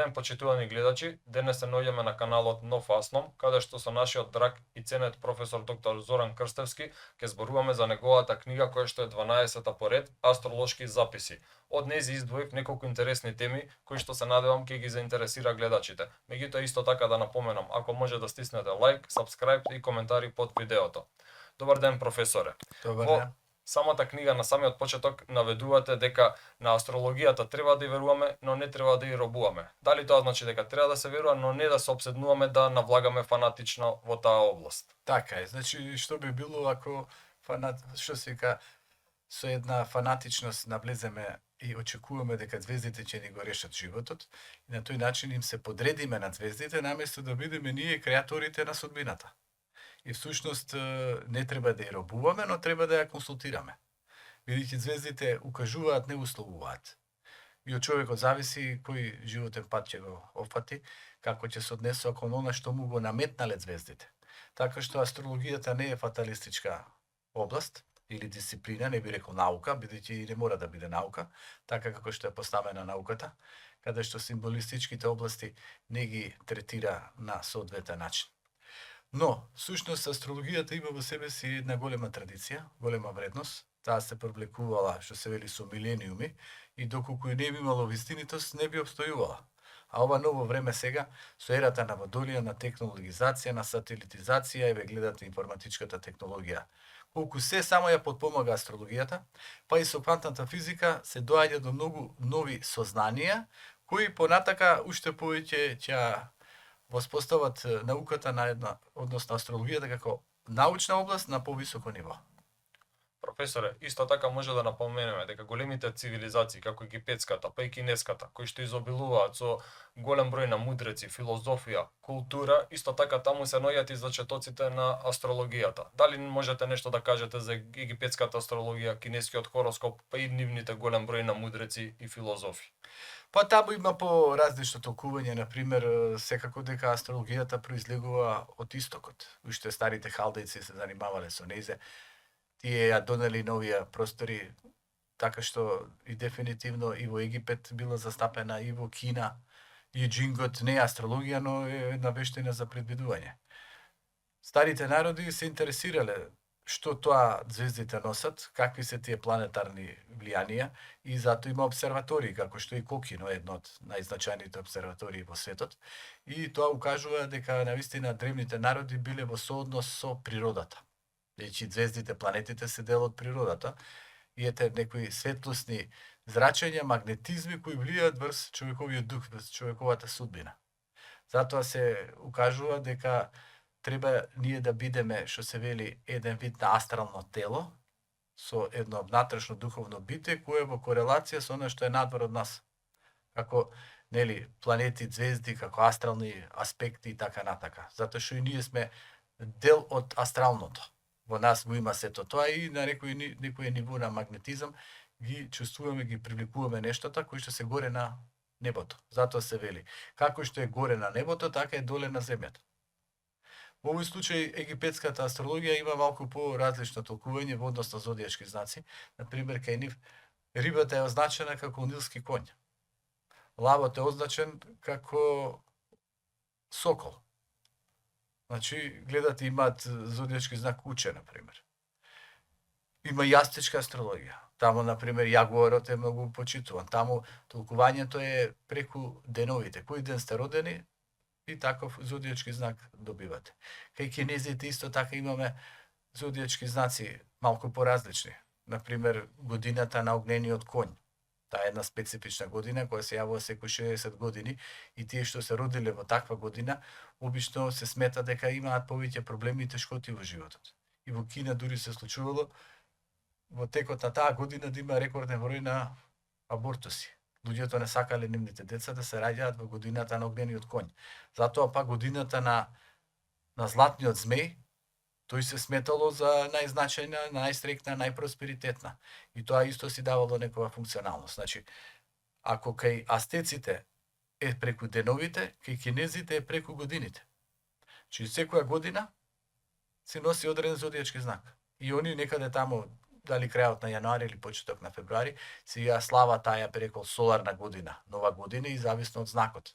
ден, почитувани гледачи, денес се наоѓаме на каналот Нов Асном, каде што со нашиот драг и ценет професор доктор Зоран Крстевски ќе зборуваме за неговата книга која што е 12-та поред Астролошки записи. Од нејзи издвоив неколку интересни теми кои што се надевам ќе ги заинтересира гледачите. Меѓутоа исто така да напоменам, ако може да стиснете лайк, сабскрајб и коментари под видеото. Добар ден, професоре. Добар ден. Самата книга на самиот почеток наведувате дека на астрологијата треба да ја веруваме, но не треба да ја робуваме. Дали тоа значи дека треба да се верува, но не да се обседнуваме да навлагаме фанатично во таа област? Така е. Значи, што би било ако што се вика, со една фанатичност навлеземе и очекуваме дека звездите ќе ни го решат животот и на тој начин им се подредиме на звездите наместо да бидеме ние креаторите на судбината. И всушност не треба да ја робуваме, но треба да ја консултираме. Бидејќи звездите укажуваат, не условуваат. И од човекот зависи кој животен пат ќе го опфати, како ќе се однесе кон она што му го наметнале звездите. Така што астрологијата не е фаталистичка област или дисциплина, не би рекол наука, бидејќи и не мора да биде наука, така како што е поставена науката, каде што символистичките области не ги третира на соодветен начин. Но, всушност, астрологијата има во себе си една голема традиција, голема вредност. Таа се провлекувала, што се вели, со милениуми, и доколку не би имало вистинитост, не би обстојувала. А ова ново време сега, со ерата на водолија, на технологизација, на сателитизација, еве гледате информатичката технологија, колку се само ја подпомага астрологијата, па и со квантната физика се доаѓа до многу нови сознанија, кои понатака уште повеќе ќе воспостават науката на една, односно астрологијата како научна област на повисоко ниво. Професоре, исто така може да напоменеме дека големите цивилизации, како египетската, па и кинеската, кои што изобилуваат со голем број на мудреци, филозофија, култура, исто така таму се наоѓаат и зачетоците на астрологијата. Дали можете нешто да кажете за египетската астрологија, кинескиот хороскоп, па и нивните голем број на мудреци и филозофи? Па таму има по различно толкување, например, секако дека астрологијата произлегува од истокот. Уште старите халдејци се занимавале со нејзе. Тие ја донели новија простори, така што и дефинитивно и во Египет била застапена, и во Кина, и джингот не е астрологија, но е една вештина за предвидување. Старите народи се интересирале што тоа звездите носат, какви се тие планетарни влијанија, и затоа има обсерватории, како што и Кокино е една од најзначајните обсерватории во светот, и тоа укажува дека навистина древните народи биле во сооднос со природата. Значи, звездите, планетите се дел од природата и ете некои светлосни зрачења, магнетизми кои влијаат врз човековиот дух, врз човековата судбина. Затоа се укажува дека треба ние да бидеме, што се вели, еден вид на астрално тело, со едно внатрешно духовно битие, кое е во корелација со она што е надвор од нас. Како, нели, планети, звезди, како астрални аспекти и така натака. Затоа што и ние сме дел од астралното. Во нас го има сето тоа и на некој ниво на магнетизам ги чувствуваме, ги привлекуваме нештата кои што се горе на небото. Затоа се вели, како што е горе на небото, така е доле на земјата. Во овој случај египетската астрологија има малку по-различно толкување во однос на зодијачки знаци. Например, кај нив рибата е означена како нилски конј. Лавот е означен како сокол. Значи, гледате, имаат зодијачки знак Уче, например. Има и астечка астрологија. Таму, например, јагуарот е многу почитуван. Таму толкувањето е преку деновите. Кој ден сте родени, и таков зодијачки знак добивате. Кај кинезите исто така имаме зодијачки знаци малку поразлични. Например, годината на огнениот конј. Таа е една специфична година која се јавува секој 60 години и тие што се родиле во таква година обично се смета дека имаат повеќе проблеми и тешкоти во животот. И во Кина дури се случувало во текот на таа година да има рекорден број на абортуси. Луѓето не сакале нивните деца да се раѓаат во годината на огнениот конј. Затоа па годината на златниот змеј, тој се сметало за најзначајна, најстрекна, најпросперитетна. И тоа исто си давало некоја функционалност. Значи, ако кај астеците е преку деновите, кај кинезите е преку годините. Значи, секоја година се носи одреден зодијачки знак. И они некаде таму, дали крајот на јануари или почеток на февруари, се ја слава таа прекол соларна година, нова година и зависно од знакот.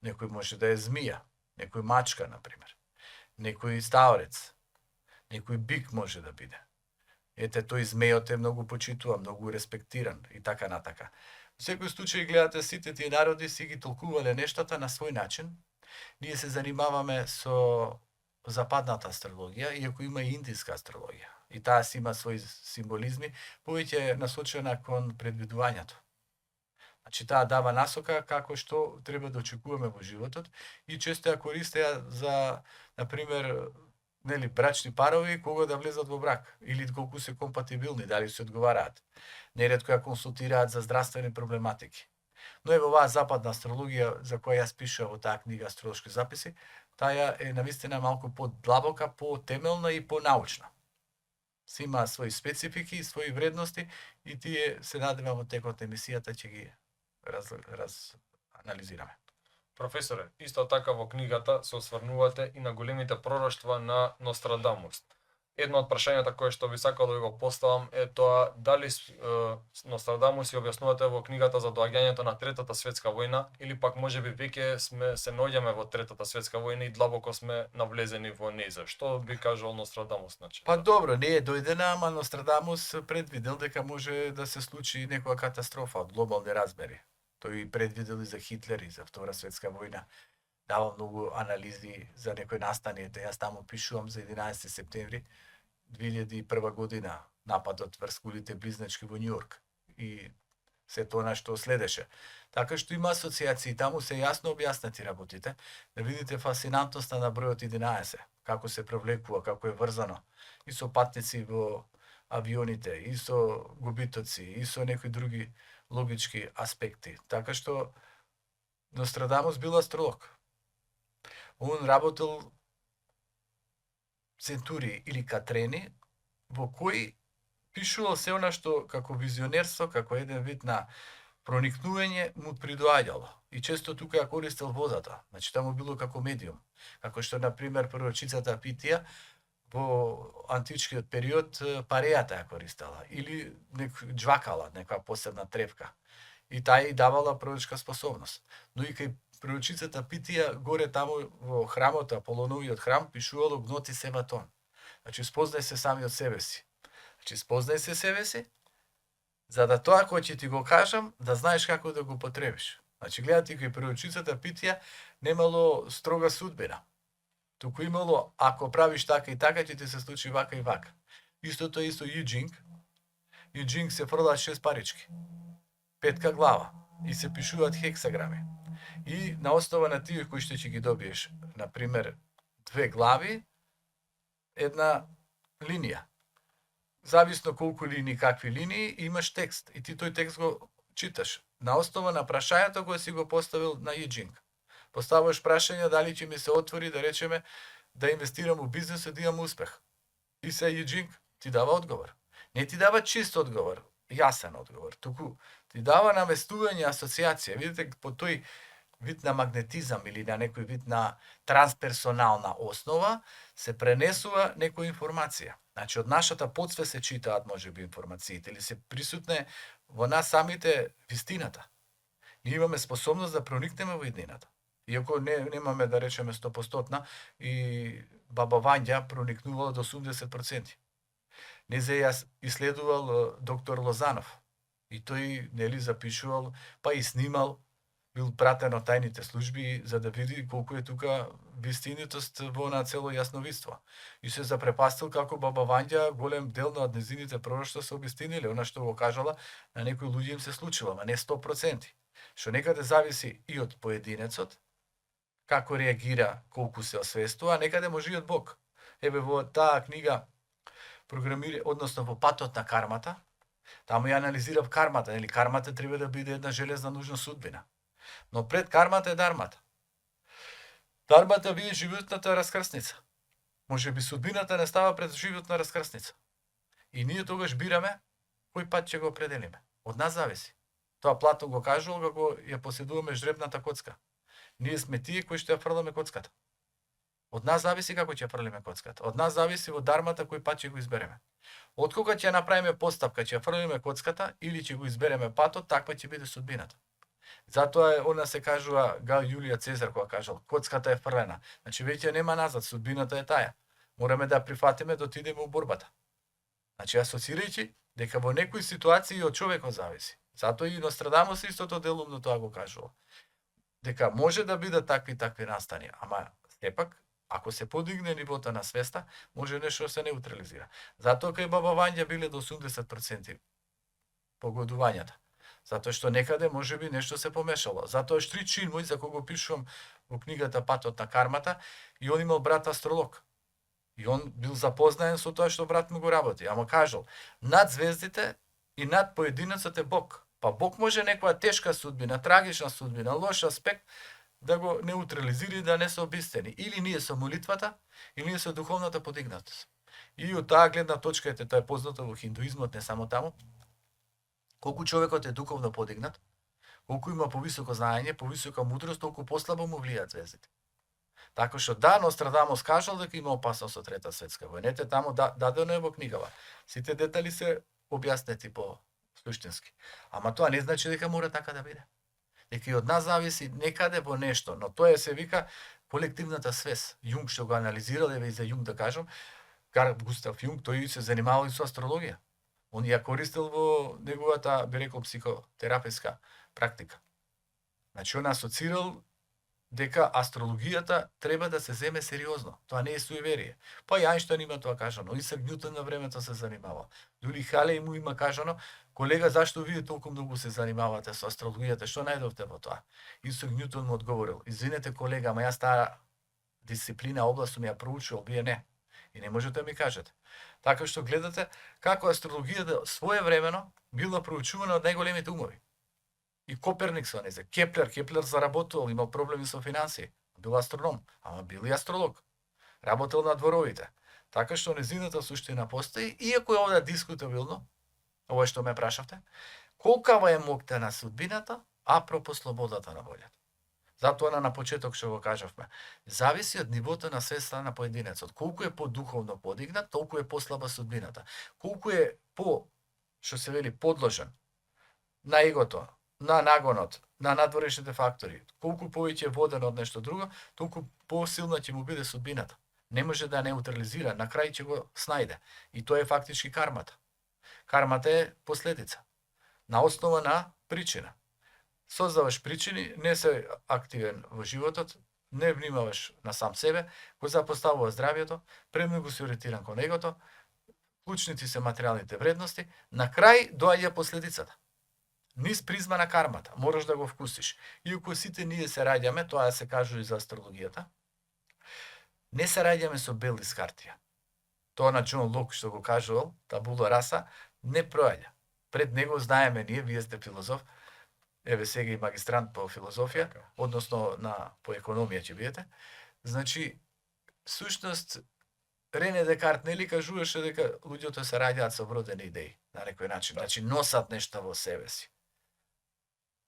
Некој може да е змија, некој мачка, например, некој стаорец, некој бик може да биде. Ете, тој змејот е многу почитуван, многу респектиран и така натака. Во секој случај, гледате, сите тие народи си ги толкувале нештата на свој начин. Ние се занимаваме со западната астрологија, иако има и индиска астрологија. И таа си има своји символизми, повеќе е насочена кон предвидувањето. Значи, таа дава насока како што треба да очекуваме во животот и често ја користеа за, например, брачни парови кога да влезат во брак или колку се компатибилни, дали се одговараат. Неретко ја консултираат за здравствени проблематики. Но ево оваа западна астрологија за која јас пишав во таа книга Астролошки записи, таа е навистина малку подлабока, потемелна и понаучна. Си има своји специфики, своји вредности и тие се надевам во текот на емисијата ќе ги анализираме. Професоре, исто така во книгата се осврнувате и на големите пророштва на Нострадамус. Едно од прашањата кое што би сакал да го поставам е тоа дали Нострадамус ја објаснувате во книгата за доаѓањето на Третата светска војна или пак можеби веќе се наоѓаме во Третата светска војна и длабоко сме навлезени во нејза. Што би кажал Нострадамус значи? Па добро, не е дојдена, ама Нострадамус предвидел дека може да се случи некоја катастрофа од глобални размери. Тој предвидел и за Хитлер и за Втора светска војна. Дава многу анализи за некои настани. Јас таму пишувам за 11 септември 2001 година, нападот врз кулите близначки во Њујорк и се тоа што следеше. Така што има асоцијации, таму се јасно објаснати работите, да видите фасинантноста на бројот 11, како се превлекува, како е врзано и со патници во авионите, и со губитоци, и со некои други логички аспекти. Така што Нострадамус бил астролог. Он работел центури или катрени, во кои пишувал се она што како визионерство, како еден вид на проникнување му придоаѓало. И често тука ја користел водата. Значи, таму било како медиум. Како што, например, пророчицата Питија во античкиот период парејата ја користела. Или джвакала, некоја посебна трепка. И таа и давала пророчка способност. Но и кај пророчицата Питија, горе таму во храмот, Аполоновиот храм, пишувало гноти севатон. Значи, спознај се сами од себе си. Значи, спознај се себе си, за да тоа кој ќе ти го кажам, да знаеш како да го потребиш. Значи, гледате, кај пророчицата Питија немало строга судбина. Туку имало, ако правиш така и така, ќе ти се случи вака и вака. Истото е исто Јуџинг. Јуџинг се фрла 6 парички. 5 глава. И се пишуваат хексаграми. И на основа на тие кои што ќе ги добиеш, например, 2 глави, една линија. Зависно колку линии, какви линии, имаш текст. И ти тој текст го читаш. На основа на прашањето кој си го поставил на Јуџинг. Поставуваш прашање дали ќе ми се отвори, да речеме, да инвестирам у бизнесот, да имам успех. И се Јуџинг ти дава одговор. Не ти дава чист одговор, јасен одговор, туку ти дава наместување, асоциација. Видите, по тој вид на магнетизам или на некој вид на трансперсонална основа се пренесува некоја информација. Значи, од нашата подсвест се читаат можеби информациите или се присутне во нас самите вистината. Ние имаме способност да проникнеме во иднината. Иако немаме, да речеме, 100%, и баба Вања проникнувала до 80%. Незе јас исследувал доктор Лозанов. И тој, нели, запишувал, па и снимал, бил пратен од тајните служби за да види колку е тука вистинитост во на цело јасновидство. И се запрепастил како баба Вања голем дел на незините пророштва се обистиниле, она што го кажала, на некои луѓе им се случило, ама не 100%. Што некаде зависи и од поединецот, како реагира, колку се освестува, а некаде може и од Бог. Еве во таа книга односно во Патот на кармата, таму ја анализирав кармата, нели кармата треба да биде една железна нужна судбина. Но пред кармата е дармата. Дармата вие животната раскрсница. Може би судбината не става пред животна раскрсница. И ние тогаш бираме кој пат ќе го определиме. Од нас зависи. Тоа Платон го кажувал како ја поседуваме жребната коцка. Ние сме тие кои што ја фрламе коцката. Од нас зависи како ќе фрлиме коцката. Од нас зависи во дармата кој пат ќе го избереме. Откога ќе направиме постапка, ќе фрлиме коцката или ќе го избереме патот, таква ќе биде судбината. Затоа она се кажува Гал Јулија Цезар кога кажал коцката е фрлена. Значи веќе нема назад, судбината е таја. Мораме да прифатиме да отидеме у борбата. Значи асоцирајќи дека во некои ситуации од човекот зависи. Затоа и Нострадамус истото делумно тоа го кажува. Дека може да бидат такви настани, ама сепак ако се подигне нивото на свеста, може нешто да се неутрализира. Затоа кај Баба Вања биле до 80% погодувањата. Затоа што некаде можеби нешто се помешало. Затоа Штрит Чинмој, за кого пишувам во книгата Патот на кармата, и он имал брат астролог. И он бил запознаен со тоа што брат му го работи. Ама кажал, над звездите и над поединецот е Бог. Па Бог може некоја тешка судбина, трагична судбина, лош аспект, да го неутрализира и да не се обистени. Или ние со молитвата, или ние со духовната подигнатост. И од таа гледна точка е тоа е познато во хиндуизмот, не само таму. Колку човекот е духовно подигнат, колку има повисоко знаење, повисока мудрост, толку послабо му влијаат звездите. Така што да, Нострадамус кажал дека има опасност од Трета светска војна. Ете таму дадено е во книгава. Сите детали се објаснети по суштински. Ама тоа не значи дека мора така да биде. Дека и од нас зависи некаде во нешто, но тоа се вика колективната свест. Јунг што го анализирал, еве и за Јунг да кажам, Карл Густав Јунг, тој се занимавал и со астрологија. Он ја користил во неговата, би рекол, психотерапевска практика. Значи, он асоцирал дека астрологијата треба да се земе сериозно. Тоа не е суеверие. Па и Ајнштајн има тоа кажано, Исак Њутон на времето се занимавал. Дури Халеј му има кажано, колега, зашто вие толку многу се занимавате со астрологијата, што најдовте во тоа? Исак Њутон му одговорил, извинете колега, ама јас таа дисциплина, област ми ја проучувал, вие не. И не можете да ми кажете. Така што гледате како астрологијата своевремено била проучувана од најголемите умови. И Коперник со незе, Кеплер заработувал, имал проблеми со финансии, бил астроном, ама бил и астролог. Работел на дворовите. Така што незината суштина постои, иако е овде дискутабилно, ова што ме прашавте, колкава е моќта на судбината, апропо слободата на волјата. Затоа на почеток што го кажавме, зависи од нивото на свеста на поединецот. Колку е подуховно подигнат, толку е послаба судбината. Колку е што се вели, подложен на егото, на нагонот, на надворешните фактори, колку повеќе воден од нешто друго, толку посилна ќе му биде судбината. Не може да неутрализира, на крај ќе го снајде. И тоа е фактички кармата. Кармата е последица. На основа на причина. Создаваш причини, не се активен во животот, не внимаваш на сам себе, го запоставува здравјето, премногу си ориентиран кон егото, клучните се материјалните вредности, на крај доаѓа последицата. Низ призма на кармата, мораш да го вкусиш. Иако сите ние се раѓаме, тоа се кажува и за астрологијата, не се раѓаме со бел лист хартија. Тоа на Џон Лок што го кажувал, табула раса, не проаѓа. Пред него знаеме ние, вие сте филозоф, еве сега и магистрант по филозофија, односно по економија ќе бидете. Значи, сушност, Рене Декарт нели кажуваше дека луѓето се раѓаат со вродени идеи, на некој начин, значи носат нешто во себе си.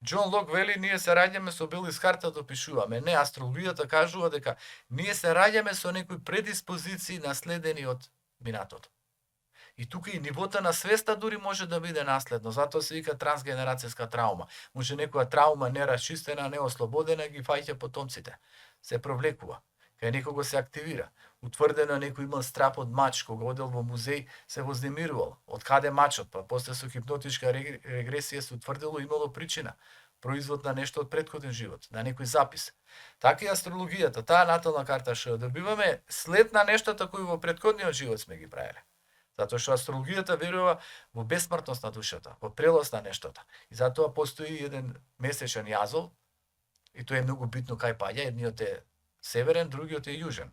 Џон Лок вели, ние се раѓаме со бел лист карта да пишуваме. Не, астрологијата кажува дека ние се раѓаме со некои предиспозиции наследени од минатото. И тука и нивото на свеста дури може да биде наследно, затоа се вика трансгенерацијска траума. Може некоја траума нерасчистена, неослободена, ги фаќа потомците. Се провлекува. Кај некого се активира. Утврдено некој имал страп од мач, кога одел во музеј, се вознемирувал. Од каде мачот? Па после со хипнотичка регресија се утврдило имало причина. Производ на нешто од претходен живот, на некој запис. Така и астрологијата, таа натална карта што добиваме след на нештата кои во претходниот живот сме ги правеле. Затоа што астрологијата верува во бесмртност на душата, во прелост на нештата. И затоа постои еден месечен јазол, и тоа е многу битно кај паѓа, едниот е северен, другиот е јужен.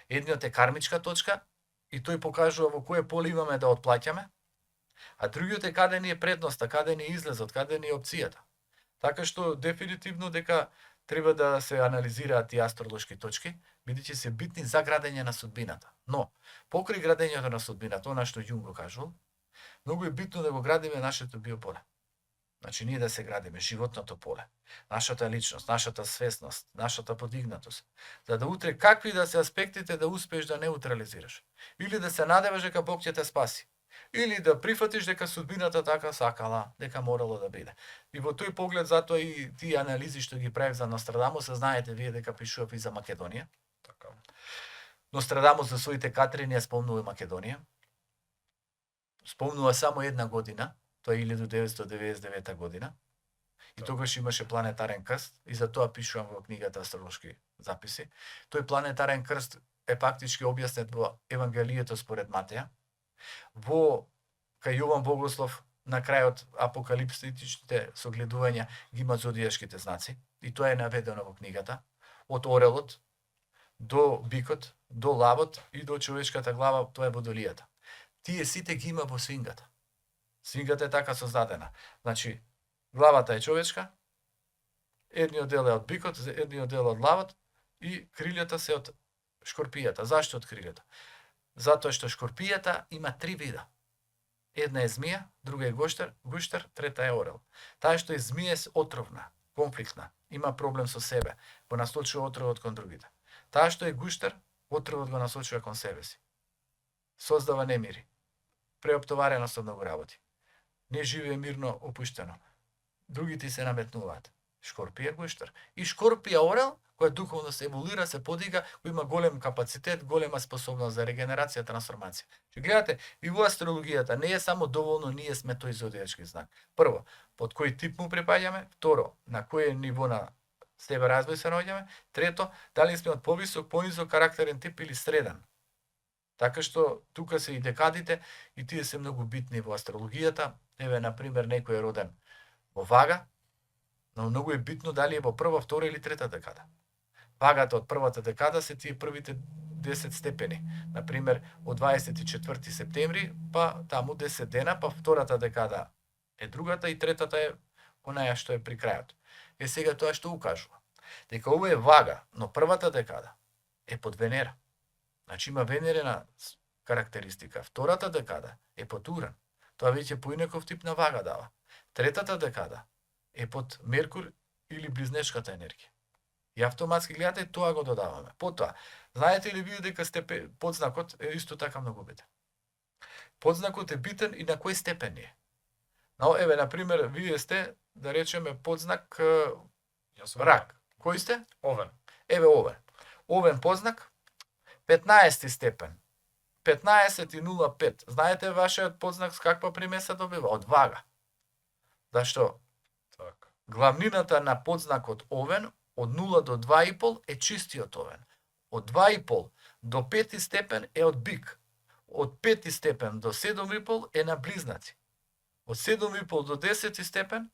Едниот е кармичка точка, и тој покажува во кое поле имаме да отплаќаме, а другиот е каде ни е предноста, каде ни е излезот, каде ни е опцијата. Така што дефинитивно дека треба да се анализираат тие астролошки точки, бидејќи се битни за градење на судбината. Но, покрај градењето на судбината, она што Јунг го кажувал, многу е битно да го градиме нашето биополе. Значи, ние да се градиме животното поле, нашата личност, нашата свесност, нашата подигнатост, за да утре какви да се аспектите да успееш да неутрализираш. Или да се надеваш дека Бог ќе те спаси. Или да прифатиш дека судбината така сакала, дека морало да биде. И во тој поглед затоа и тие анализи што ги правив за Нострадамус, знаете вие дека пишував и за Македонија. Така. Нострадамус за своите катрини ја спомнува Македонија. Спомнува само една година, тоа е 1999 година. И тогаш имаше планетарен крст и за тоа пишувам во книгата Астролошки записи. Тој планетарен крст е фактички објаснет во Евангелието според Матеја. Во кај Јован Богослов на крајот апокалипситичните согледувања ги има зодијашките знаци и тоа е наведено во книгата. Од орелот до бикот, до лавот и до човечката глава, тоа е водолијата. Тие сите ги има во свингата. Свингата е така создадена. Значи, главата е човечка, едниот дел е од бикот, едниот дел од лавот и крилјата се од шкорпијата. Зашто од крилјата? Затоа што шкорпијата има 3 вида. Една е змија, друга е гуштер, трета е орел. Таа што е змија е отровна, конфликтна, има проблем со себе, го насочува отровот кон другите. Таа што е гуштер, отровот го насочува кон себе си. Создава немири, преоптоварена со многу работи. Не живее мирно, опуштено. Другите се наметнуваат. Шкорпија гуштер. И шкорпија орел, која духовно се еволуира, се подига, кој има голем капацитет, голема способност за регенерација, трансформација. Че гледате, и во астрологијата не е само доволно ние сме тој зодијачки знак. Прво, под кој тип му припаѓаме, второ, на кој ниво на себе развој се наоѓаме, трето, дали сме од повисок, понизок карактерен тип или среден. Така што тука се и декадите и тие се многу битни во астрологијата. Еве, на пример, некој е роден во Вага, но многу е битно дали е во прва, втора или трета декада. Вагата од првата декада се тие првите 10 степени. На пример, од 24 септември, па таму 10 дена, па втората декада е другата и третата е онаја што е при крајот. Е сега тоа што укажува? Дека ова е Вага, но првата декада е под Венера. Значи има венерена карактеристика. Втората декада е под Уран. Тоа веќе поинаков тип на Вага дава. Третата декада е под Меркур или близнешката енергија. И автоматски гледате, тоа го додаваме. Потоа, знаете ли вие дека подзнакот е исто така многу битен? Подзнакот е битен и на кој степен е. Но, еве, на пример, вие сте, да речеме, подзнак рак. Кој сте? Овен. Еве, овен. Овен подзнак, 15 степен. 15,05. Знаете вашиот подзнак с каква примеса добива? Од Вага. Зашто? Така. Главнината на подзнакот Овен од 0 до 2,5 е чистиот Овен. Од 2,5 до 5 степен е од Бик. Од 5 степен до 7,5 е на Близнаци. Од 7,5 до 10 степен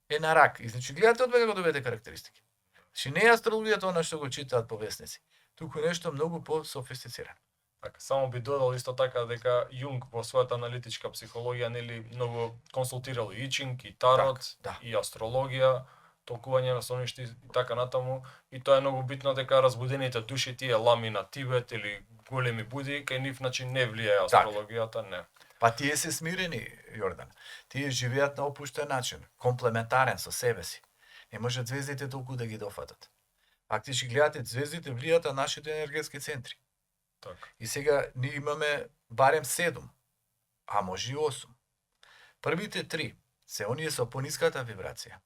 е на Рак. И значи гледате од вега го добиете карактеристики. Значи не е астрологијата она што го читаат повесници. Туку нешто многу по-софистицирано. Така, само би додал исто така дека Јунг во својата аналитичка психологија нели многу консултирал и Ичинг, и Тарот, да. и астрологија, толкување на соништи и така натаму. И тоа е многу битно дека разбудените души, тие лами на Тибет или големи буди, кај нив начин не влијае астрологијата, не. Па тие се смирени, Јордан. Тие живеат на опуштен начин, комплементарен со себе си. Не можат звездите толку да ги дофатат. Фактички гледате, звездите влијаат на нашите енергетски центри. Така. И сега ние имаме барем 7, а може и 8. Првите 3 се оние со пониската вибрација.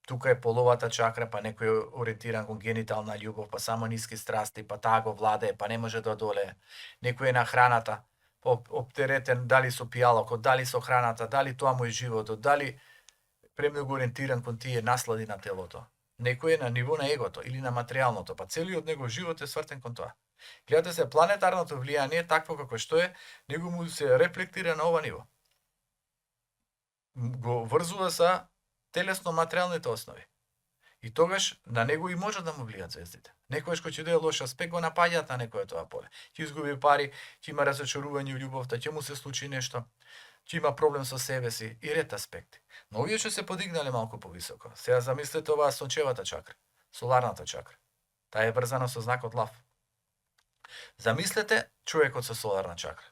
Тука е половата чакра, па некој е ориентиран кон генитална љубов, па само ниски страсти, па таа го владее, па не може да одолее. Некој е на храната, па оптеретен дали со пијалокот, дали со храната, дали тоа му е животот, дали премногу ориентиран кон тие наслади на телото. Некој е на ниво на егото или на материјалното, па целиот негов живот е свртен кон тоа. Гледате се, планетарното влијание такво како што е, него му се рефлектира на ова ниво. Го врзува со телесно-материјалните основи. И тогаш на него и може да му влијат звездите. Некојаш кој ќе даде лош аспект го напаѓаат на некој тоа поле. Ќе изгуби пари, ќе има разочарување во љубовта, ќе му се случи нешто, ќе има проблем со себе си и ред аспекти. Но овие што се подигнале малку повисоко. Сега замислете оваа сончевата чакра, соларната чакра. Таа е врзана со знакот лав. Замислете човекот со соларна чакра.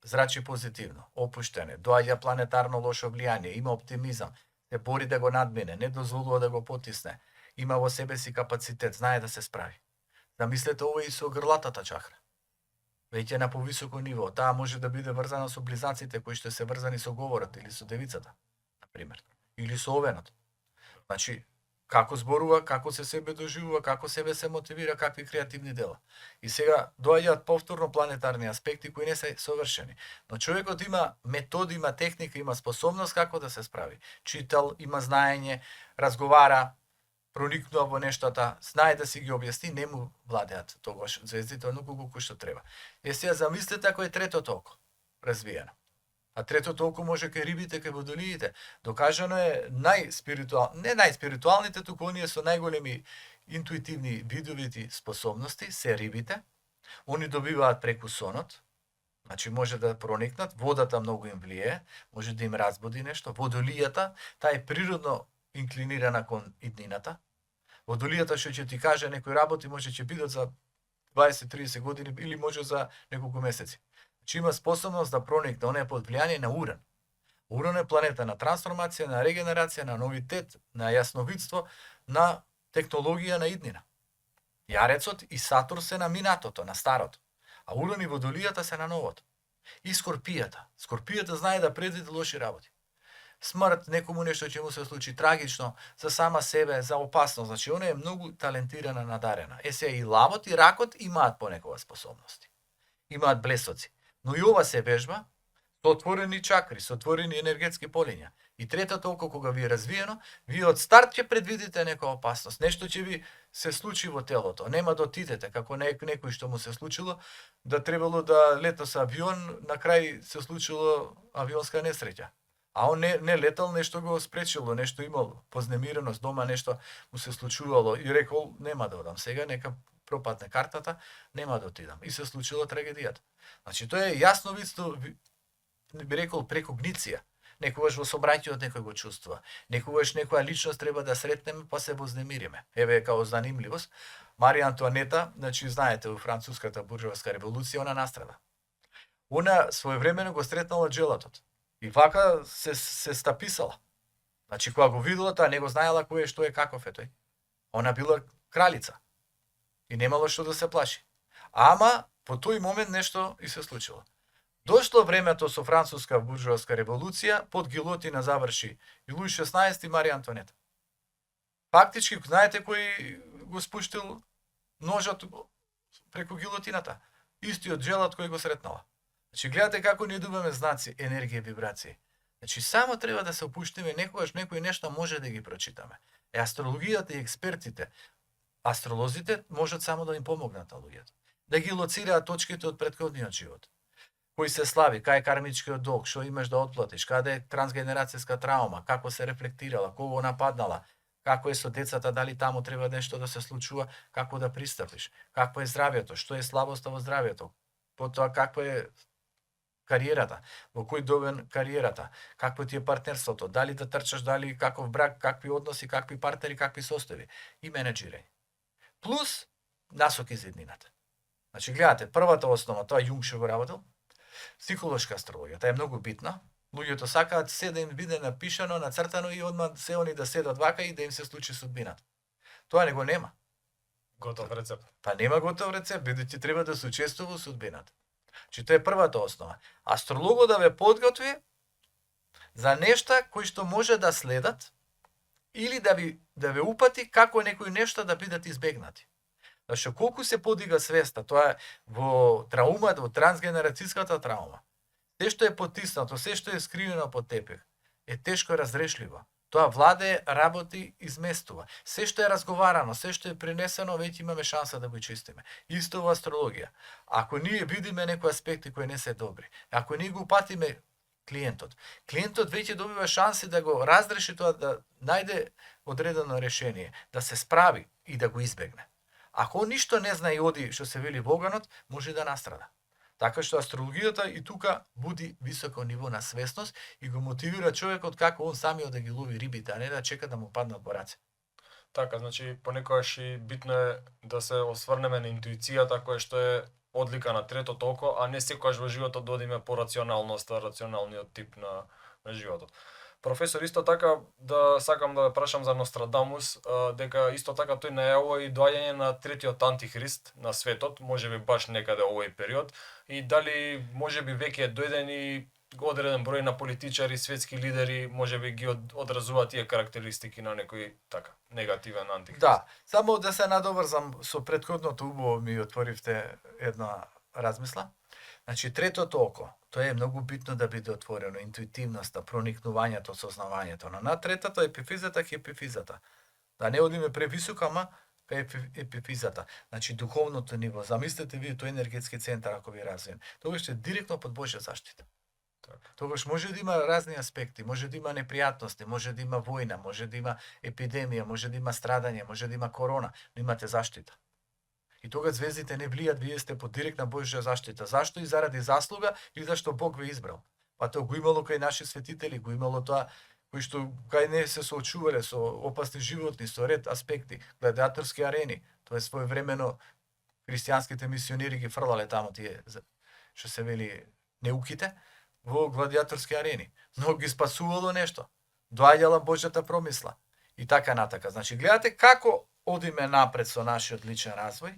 Зрачи позитивно, опуштен е, доаѓа планетарно лошо влијание, има оптимизам, се бори да го надмине, не дозволува да го потисне, има во себе си капацитет, знае да се справи. Замислете ова и со грлатата чакра. веќе на повисоко ниво. Таа може да биде врзана со близнаците кои што се врзани со говорот или со девицата, на пример, или со овенот. Значи, како зборува, како се себе доживува, како себе се мотивира, какви креативни дела. И сега доаѓаат повторно планетарни аспекти кои не се совршени. Но човекот има методи, има техника, има способност како да се справи. Читал, има знаење, разговара, проникнува во нештата, знае да си ги објасни, не му владеат тогаш звездите оноку колку што треба. Е сега замислете ако е третото око развиено. А третото око може кај рибите, кај водолиите. Докажано е не најспиритуалните, туку оние со најголеми интуитивни видовити способности се рибите. Они добиваат преку сонот, значи може да проникнат, водата многу им влие, може да им разбуди нешто. Водолијата, таа е природно инклинирана кон иднината. Водолијата што ќе ти каже некои работи може ќе бидат за 20-30 години или може за неколку месеци. Значи има способност да проникне, она е под влијание на Уран. Уран е планета на трансформација, на регенерација, на новитет, на јасновидство, на технологија на иднина. Јарецот и Сатурн се на минатото, на старото, а Уран и Водолијата се на новото. И Скорпијата. Скорпијата знае да предвиди лоши работи. Смрт, некому нешто ќе му се случи трагично, за сама себе, за опасност. Значи, она е многу талентирана, надарена. Сега и лавот и ракот имаат понекога способности. Имаат блесоци. Но и ова се вежба со отворени чакри, со отворени енергетски полиња. И третото око кога ви е развиено, вие од старт ќе предвидите некоја опасност. Нешто ќе ви се случи во телото. Нема да отидете, како некој што му се случило, да требало да лета со авион, на крај се случило авионска несреќа. А он не летал, нешто го спречило, нешто имал познемиреност дома, нешто му се случувало и рекол нема да одам сега, нека пропадне картата, нема да отидам. И се случила трагедијата. Значи тоа е јасновидство, би рекол прекогниција. Некогаш во собраќајот некој го чувствува. Некогаш некоја личност треба да сретнеме па се вознемириме. Еве као занимливост, Марија Антуанета, значи знаете во француската буржовска револуција она настрада. Она своевремено го сретнала джелатот. И вака се стаписала. Значи, кога го видела, таа не го знаела кој е, што е, каков е тој. Она била кралица. И немало што да се плаши. Ама, по тој момент нешто и се случило. Дошло времето со француска буржуазка револуција, под гилотина заврши и Луј XVI и Марија Антуанета. Фактички, знаете кој го спуштил ножот преку гилотината? Истиот джелат кој го сретнала. Значи, гледате како ние добиваме знаци, енергија, вибрации. Значи, само треба да се опуштиме, некогаш некој нешто може да ги прочитаме. Астрологијата и експертите, астролозите, можат само да им помогнат на луѓето. Да ги лоцираат точките од претходниот живот. Кој се слави, кај е кармичкиот долг, што имаш да отплатиш, каде е трансгенерацијска траума, како се рефлектирала, кого нападнала, како е со децата, дали таму треба нешто да се случува, како да пристапиш, какво е здравјето, што е слабоста во здравјето, потоа какво е кариерата, во кој довен кариерата, какво ти е партнерството, дали да трчаш, дали каков брак, какви односи, какви партнери, какви состојби и менеджирање. Плюс насоки за иднината. Значи, гледате, првата основа, тоа Јунг што го работел, психолошка астрологија, таа е многу битна. Луѓето сакаат се да им биде напишано, нацртано и одма се они да седат вака и да им се случи судбината. Тоа не го нема. Готов рецепт. Па нема готов рецепт, бидејќи треба да се учествува во судбината. Че тоа е првата основа. Астрологот да ве подготви за нешта кои што може да следат или да ве упати како некои нешта да бидат избегнати. Зашто колку се подига свеста, тоа е во траумата, во трансгенерацијската траума. Се што е потиснато, се што е скриено под тепех, е тешко разрешливо. Тоа владее, работи, изместува. Се што е разговарано, се што е пренесено, веќе имаме шанса да го чистиме. Исто во астрологија. Ако ние видиме некои аспекти кои не се добри, ако ние го упатиме клиентот веќе добива шанси да го разреши тоа, да најде одредено решение, да се справи и да го избегне. Ако ништо не знае и оди, што се вели воганот, може да настрада. Така што астрологијата и тука буди високо ниво на свесност и го мотивира човекот како он самиот да ги лови рибите, а не да чека да му паднат во раце. Така, значи понекогаш и битно е да се осврнеме на интуицијата која што е одлика на третото око, а не секогаш во животот да одиме по рационалноста, рационалниот тип на животот. Професор, исто така да сакам да ве прашам за Нострадамус, дека исто така тој најавува и доаѓање на третиот антихрист на светот, можеби баш некаде овој период, и дали можеби веќе е дојден и одреден број на политичари, светски лидери, можеби ги одразуваат тие карактеристики на некој така негативен антихрист. Да, само да се надоврзам со претходното, убаво ми отворивте една размисла. Значи, третото око, тоа е многу битно да биде отворено, интуитивноста, проникнувањето, сознавањето. Но на третото епифизата ке епифизата. Да не одиме превисоко, ама кај епифизата. Значи, духовното ниво. Замислете вие тој енергетски центар, ако ви развиен. Тогаш е директно под Божја заштита. Тогаш може да има разни аспекти, може да има непријатности, може да има војна, може да има епидемија, може да има страдање, може да има корона, но имате заштита. И тога звездите не влијат, вие сте под директна Божја заштита. Зашто? И заради заслуга или зашто Бог ве избрал. Па тоа го имало кај наши светители, го имало тоа кои што кај не се соочувале со опасни животни, со ред аспекти, гладиаторски арени. Тоа е своевремено христијанските мисионери ги фрлале таму тие што се вели неуките во гладиаторски арени. Но ги спасувало нешто. Доаѓала Божјата промисла. И така натака. Значи, гледате како одиме напред со нашиот личен развој,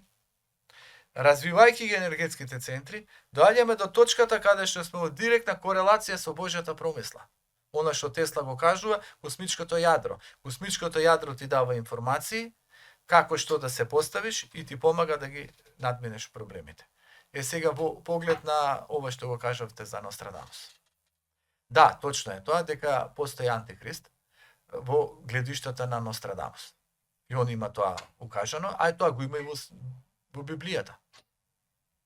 развивајќи ги енергетските центри, доаѓаме до точката каде што сме во директна корелација со Божјата промисла. Она што Тесла го кажува, космичкото јадро. Космичкото јадро ти дава информации, како што да се поставиш и ти помага да ги надминеш проблемите. Сега во поглед на ова што го кажавте за Нострадамус. Да, точно е тоа, дека постои антихрист во гледиштата на Нострадамус. И он има тоа укажано, а тоа го има и во Библијата.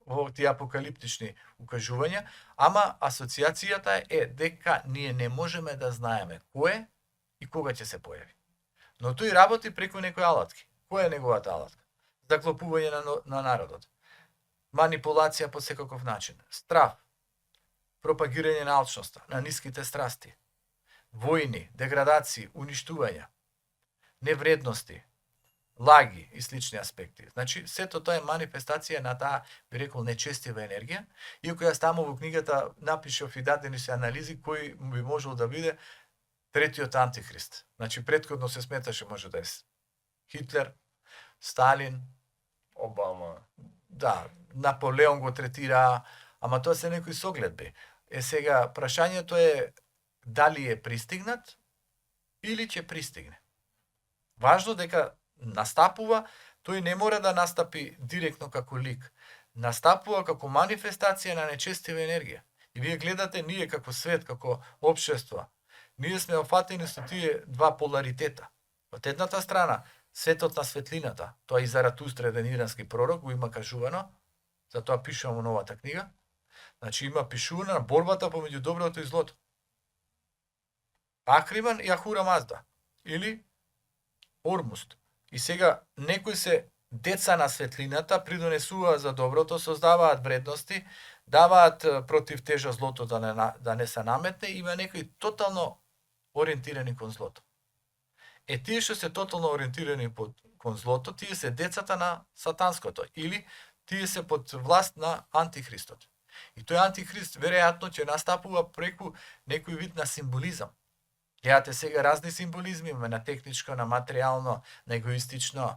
Во тие апокалиптични укажувања, ама асоциацијата е дека ние не можеме да знаеме кој и кога ќе се појави. Но тој работи преку некои алатки. Која е неговата алатка? Заклопување на народот. Манипулација по секаков начин. Страв. Пропагирање на алчноста, на ниските страсти. Војни, деградации, уништувања. Невредности, лаги и слични аспекти. Значи, сето тоа е манифестација на таа, би рекол, нечестива енергија, иако јас таму во книгата напишав и дадени се анализи кој би можел да биде третиот антихрист. Значи, претходно се сметаше може да е Хитлер, Сталин, Обама. Да, Наполеон го третира, ама тоа се некои согледби. Сега, прашањето е дали е пристигнат или ќе пристигне. Важно дека настапува, тој не мора да настапи директно како лик. Настапува како манифестација на нечестива енергија. И вие гледате, ние како свет, како општество, ние сме офатени со тие два поларитета. Од едната страна, светот на светлината, тоа и Заратустра, еден ирански пророк, го има кажувано, затоа пишувам во новата книга. Значи има пишувано на борбата помеѓу доброто и злото. Ахриман и Ахура Мазда, или Ормуст. И сега некои се деца на светлината, придонесуваат за доброто, создаваат вредности, даваат против тежа злото да не се наметне, има некои тотално ориентирани кон злото. Тие што се тотално ориентирани кон злото, тие се децата на сатанското, или тие се под власт на антихристот. И тој антихрист веројатно ќе настапува преку некој вид на символизам. Гледате сега разни символизми, на техничко, на материјално, на егоистично,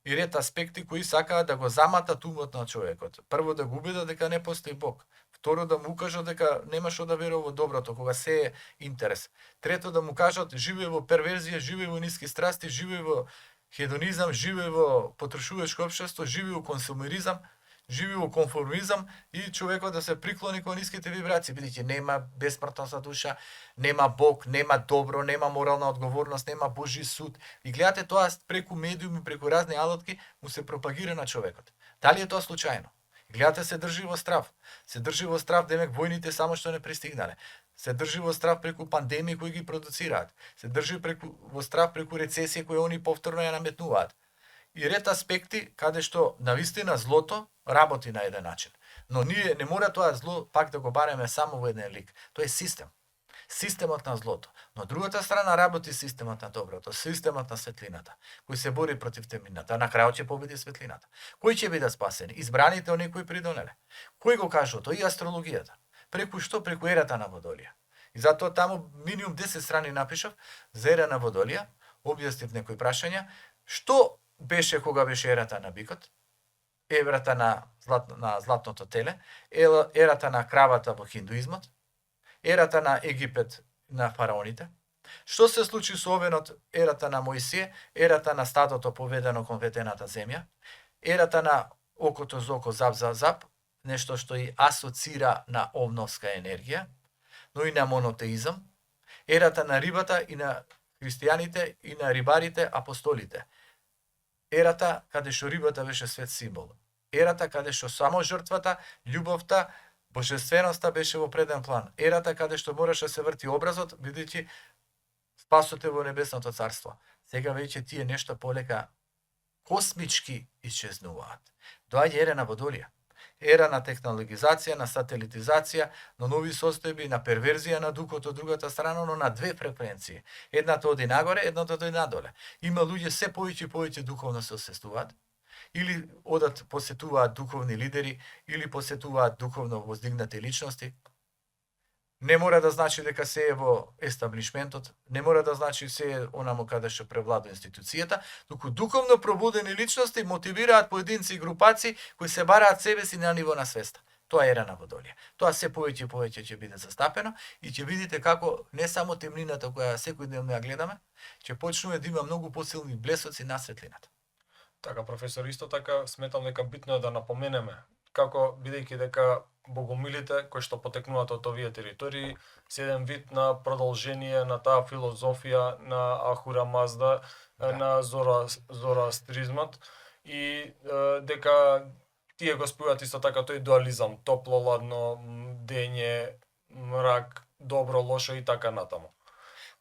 и ред аспекти кои сакаат да го заматат умот на човекот. Прво да го убедат дека не постои Бог. Второ да му кажат дека нема што да верува во доброто, кога се е интерес. Трето да му кажат живее во перверзија, живее во ниски страсти, живее во хедонизам, живее во потрошувачко општество, живее во консумеризам, живее во конформизам и човекот да се приклони кон ниските вибрации, бидејќи нема бесмртност душа, нема Бог, нема добро, нема морална одговорност, нема Божи суд. И гледате тоа преку медиуми, преку разни алатки му се пропагира на човекот. Дали е тоа случајно? Гледате се држи во страв. Се држи во страв, демек војните само што не пристигнале. Се држи во страв преку пандемии кои ги продуцираат. Се држи во страв преку рецесија кои они повторно ја наметнуваат. И ред аспекти каде што навистина злото работи на еден начин. Но ние не мора тоа зло пак да го бареме само во еден лик. Тоа е систем. Системот на злото. Но од другата страна работи системот на доброто, системот на светлината, кој се бори против темнината. На крајот ќе победи светлината. Кои ќе бидат спасени? Избраните оние кои придонеле. Кој го кажува? Тоа и астрологијата. Преку што? Преку ерата на Водолија. И затоа таму минимум 10 страни напишав за ера на Водолија, објаснив некои прашања, што беше кога беше ерата на бикот, ерата на златното теле, ерата на кравата во хиндуизмот, ерата на Египет на фараоните, што се случи со овенот, ерата на Мојсие, ерата на стадото поведено кон ветената земја, ерата на окото за око, зап за зап, нешто што и асоцира на овновска енергија, но и на монотеизам, ерата на рибата и на христијаните и на рибарите апостолите, ерата каде што рибата беше свет символ, ерата каде што само жртвата, љубовта, божественоста беше во преден план, ерата каде што мораше да се врти образот, бидејќи спасот е во небесното царство. Сега веќе тие нешто полека космички исчезнуваат. Доаѓа ера на Водолија. Ера на технологизација, на сателитизација, на нови состојби, на перверзија на духот од другата страна, но на две фреквенции. Едната оди нагоре, едната оди надоле. Има луѓе се повеќе и повеќе духовно се освестуваат, или одат посетуваат духовни лидери, или посетуваат духовно воздигнати личности. Не мора да значи дека се е во естаблишментот, не мора да значи се е онамо каде што превладува институцијата, туку духовно пробудени личности мотивираат поединци и групаци кои се бараат себе си на ниво на свеста. Тоа е ера на Водолија. Тоа се повеќе и повеќе ќе биде застапено и ќе видите како не само темнината која секојдневно ја гледаме, ќе почнува да има многу посилни блесоци на светлината. Така, професор, исто така сметам дека битно е да напоменеме како, бидејќи дека богомилите кои што потекнуваат од овие територии се еден вид на продолжение на таа филозофија на Ахура Мазда, на зороастризмот и дека тие го спојуваат исто така тој дуализам, топло, ладно, дење, мрак, добро, лошо и така натаму.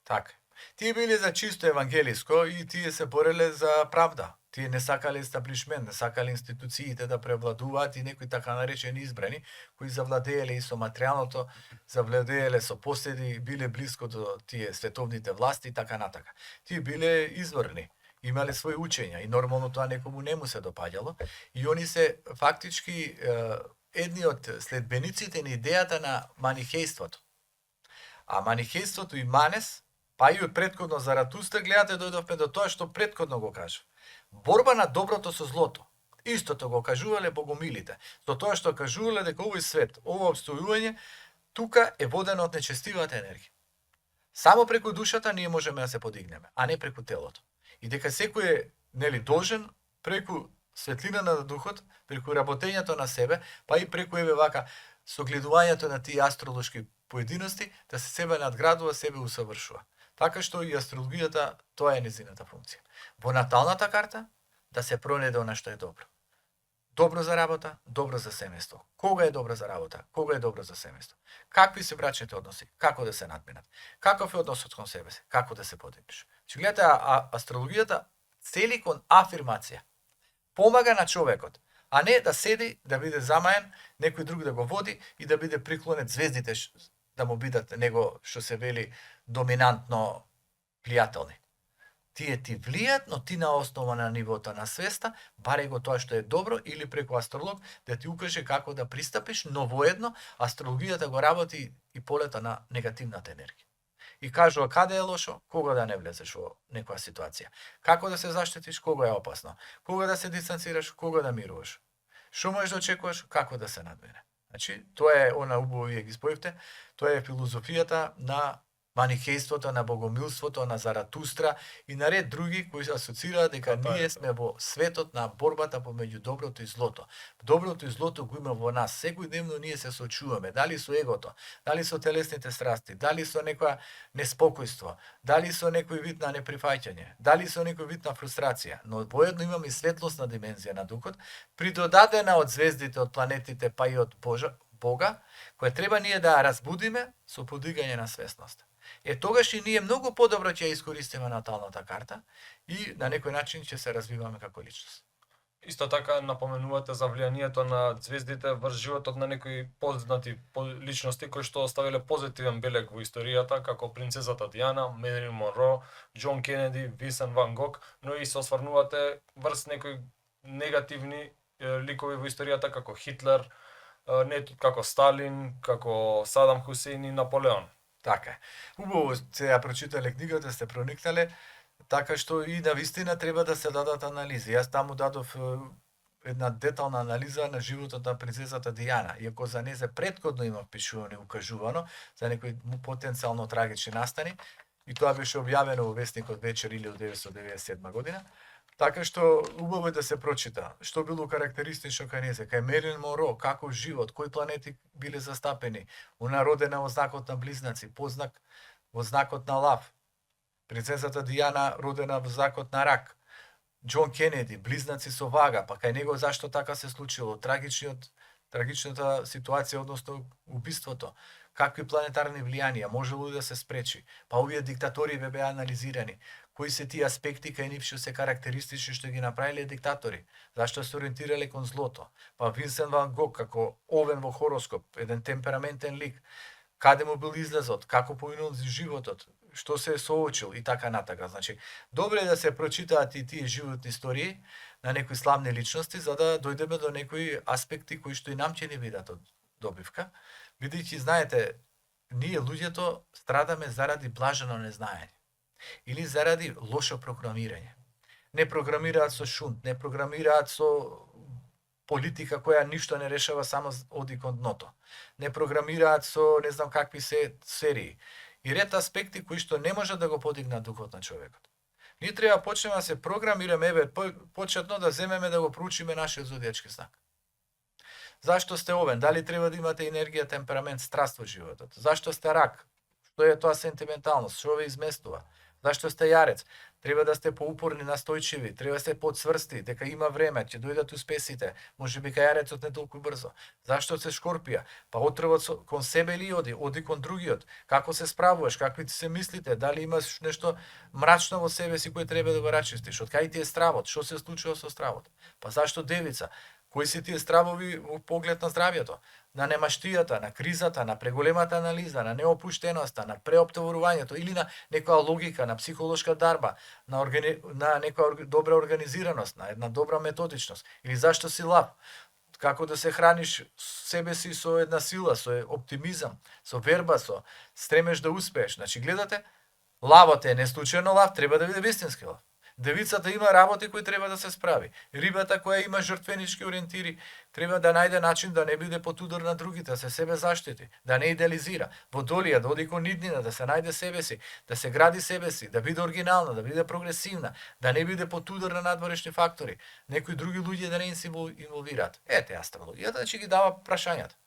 Така. Тие биле за чисто евангелиско и тие се бореле за правда. Тие не сакале естаблишмент, не сакале институциите да превладуваат и некои така наречени избрани, кои завладееле и со материјалното, завладееле со поседи, биле близко до тие световните власти и така натака. Тие биле изворни, имале свои учења и нормално тоа некому не му се допаѓало и они се фактички едни од следбениците на идејата на манихејството. А манихејството и Манес, па и од претходно Заратустра, гледате, дојдовме до тоа што претходно го кажа. Борба на доброто со злото. Истото го кажувале богомилите. Со тоа што кажувале дека овој свет, ово обстојување, тука е водено од нечестивата енергија. Само преку душата ние можеме да се подигнеме, а не преку телото. И дека секој е, нели, должен преку светлина на духот, преку работењето на себе, па и преку еве вака согледувањето на тие астролошки поединости, да се себе надградува, себе усавршува. Така што и астрологијата, тоа е незината функција. Во наталната карта да се пронеде она што е добро. Добро за работа, добро за семејство. Кога е добро за работа, кога е добро за семејство. Какви се брачните односи, како да се надминат. Каков е односот кон себе си, како да се подигнеш. Че гледате, астрологијата цели кон афирмација. Помага на човекот, а не да седи, да биде замаен, некој друг да го води и да биде приклонет звездите да му бидат него, што се вели, доминантно влијателни. Тие ти влијат, но ти на основа на нивото на свеста, баре го тоа што е добро или преку астролог да ти укаже како да пристапиш, но воедно астрологијата го работи и полета на негативната енергија. И кажува каде е лошо, кога да не влезеш во некоја ситуација. Како да се заштитиш, кога е опасно. Кога да се дистанцираш, кога да мируваш. Што можеш да очекуваш, како да се надмине. Значи, тоа е она убаво вие ги спојавте, тоа е филозофијата на манихејството, на богомилството, на Заратустра и на ред други кои се асоцираат дека ние сме во светот на борбата помеѓу доброто и злото. Доброто и злото го има во нас. Секојдневно ние се соочуваме, дали со егото, дали со телесните страсти, дали со некоја неспокојство, дали со некој вид на неприфаќање, дали со некој вид на фрустрација, но воедно имаме и светлосна димензија на духот, придодадена од звездите, од планетите, па и од Бога, која треба ние да разбудиме со подигање на свесност. Тогаш и ние многу подобро ќе ја искористиме наталната карта и на некој начин ќе се развиваме како личност. Исто така напоменувате за влијанието на звездите врз животот на некои познати личности кои што оставиле позитивен белег во историјата, како принцезата Диана, Мерилин Монро, Џон Кенеди, Висент Ван Гог, но и се осврнувате врз некои негативни ликови во историјата како Хитлер, како Сталин, како Садам Хусеин и Наполеон. Така е. Убаво се ја прочитале книгата, сте проникнале, така што и на вистина треба да се дадат анализи. Јас таму дадов една детална анализа на животот на принцесата Дијана, иако за незе претходно има пишувано, укажувано за некои потенцијално трагични настани, и тоа беше објавено во весникот Вечер 1997 година. Така што убаво е да се прочита што било карактеристично кај незе, кај Мерилин Монро, каков живот, кои планети биле застапени, она родена во знакот на Близнаци, познак во знакот на Лав, принцесата Дијана родена во знакот на Рак, Џон Кенеди, Близнаци со Вага, па кај него зашто така се случило, трагичната ситуација односно убиството, какви планетарни влијанија, можело ли да се спречи, па овие диктатори беа анализирани, кои се тие аспекти кај нив што се карактеристични што ги направиле диктатори, зашто се ориентирале кон злото, па Винсент Ван Гог како овен во хороскоп, еден темпераментен лик, каде му бил излезот, како поминал животот, што се е соочил и така натака. Значи, добре е да се прочитаат и тие животни истории на некои славни личности, за да дојдеме до некои аспекти кои што и нам ќе ни видат од добивка, бидејќи знаете, ние луѓето страдаме заради блажено незнаење или заради лошо програмирање. Не програмираат со шунт, не програмираат со политика која ништо не решава, само оди кон дното. Не програмираат со не знам какви се серии. И ред аспекти кои што не може да го подигнат духот на човекот. Ние треба почнеме да се програмираме, еве, почетно да земеме да го проучиме нашиот зодијачки знак. Зашто сте овен? Дали треба да имате енергија, темперамент, страст во животот? Зашто сте рак? Што е тоа сентименталност? Што ве изместува? Зашто сте јарец? Треба да сте поупорни, настојчиви, треба да сте подсврсти, дека има време, ќе дојдат успесите, можеби кај јарецот не толку брзо. Зашто сте шкорпија? Па отровот кон себе ли оди кон другиот? Како се справуваш? Какви ти се мислите? Дали имаш нешто мрачно во себе си кој треба да го рачистиш? Од кај ти е стравот? Што се случува со стравот? Па зашто девица? Кои се тие стравови во поглед на здравјето? На немаштијата, на кризата, на преголемата анализа, на неопуштеноста, на преоптоварувањето или на некоја логика, на психолошка дарба, на некоја добра организираност, на една добра методичност, или зашто си лав? Како да се храниш себе си со една сила, со оптимизам, со верба, со стремеш да успееш. Значи, гледате, лавот е неслучајно лав, треба да биде вистински лав. Девицата има работи кои треба да се справи. Рибата која има жртвенички ориентири треба да најде начин да не биде под удар на другите, да се себе заштити, да не идеализира. Водолија да оди кон иднина, да се најде себе си, да се гради себе си, да биде оригинална, да биде прогресивна, да не биде под удар на надворешни фактори, некои други луѓе да не се инволвираат. Ете астрологијата, значи ги дава прашањата.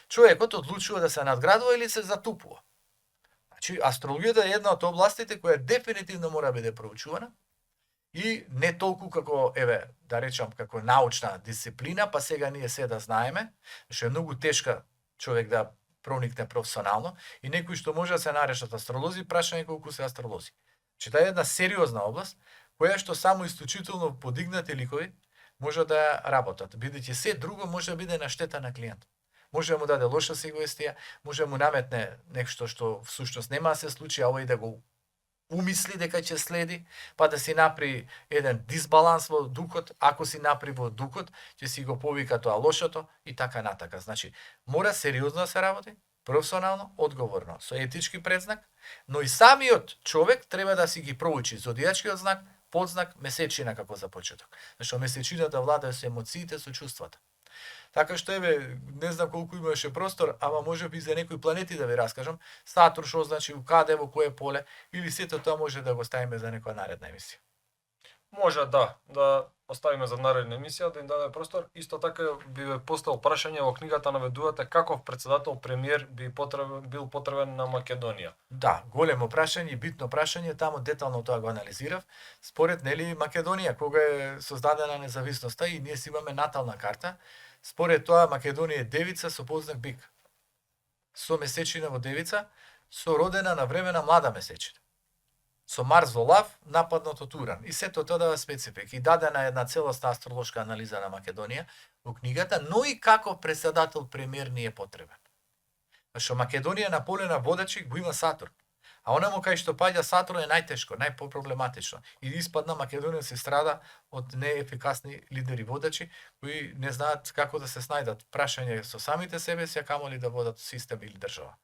Човекот одлучува да се надградува или се затупува. Значи астрологијата е една од областите која дефинитивно мора да биде проучувана. И не толку како, еве, да речам, како научна дисциплина, па сега ние се да знаеме, што е многу тешка човек да проникне професионално, и некои што може да се нарешат астролози, прашање колку се астролози. Че таа е една сериозна област, која што само исклучително подигнати ликови може да работат, бидејќи се друго може да биде на штета на клиент. Може да му даде лоша сугестија, може да му наметне нешто што всушност нема да се случи, а овој да го умисли дека ќе следи, па да си направи еден дисбаланс во духот, ако си направи во духот, ќе си го повика тоа лошото и така натака. Значи, мора сериозно да се работи, професионално, одговорно, со етички предзнак, но и самиот човек треба да си ги проучи зодијачкиот знак, подзнак, месечина како за почеток. Зашто месечината владае со емоциите, со чувствата. Така што еве, не знам колку имаше простор, ама може би за некои планети да ви раскажам, Сатурн што значи каде, во кое поле, или сето тоа може да го ставиме за некоја наредна емисија. Може да оставиме за наредна емисија, да им даде простор. Исто така би ве поставил прашање, во книгата наведувате каков председател премиер бил потребен на Македонија. Да, големо прашање, битно прашање, таму детално тоа го анализирав. Според нели Македонија кога е создадена независноста и ние си имаме натална карта, според тоа Македонија е девица со познак бик. Со месечина во девица, со родена на време на млада месечина. Со Марс во лав, нападнат од Уран. И сето тоа дава специфик. И дадена една целосна астролошка анализа на Македонија во книгата, но и како председател премиер ни е потребен. Зашто Македонија на поле на водачи го има Сатурн. А онаму кај што паѓа Сатурн е најтешко, најпроблематично. И испадна Македонија се страда од неефикасни лидери водачи, кои не знаат како да се снајдат. Прашање со самите себе си, а камо ли да водат систем или држава.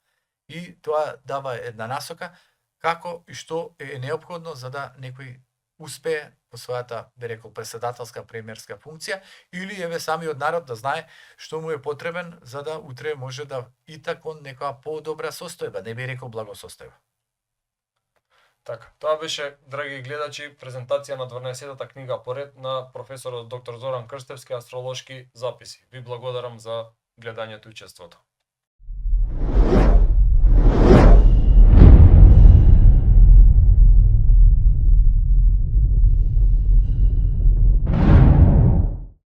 и тоа дава една насока како и што е неопходно за да некој успее во својата, би рекол, претседателска премиерска функција, или еве самиот народ да знае што му е потребен за да утре може да ита кон некоја подобра состојба, не би рекол благосостојба. Така, тоа беше, драги гледачи, презентација на 12-тата книга поред на професорот доктор Зоран Крстевски, Астролошки записи. Ви благодарам за гледањето и учеството.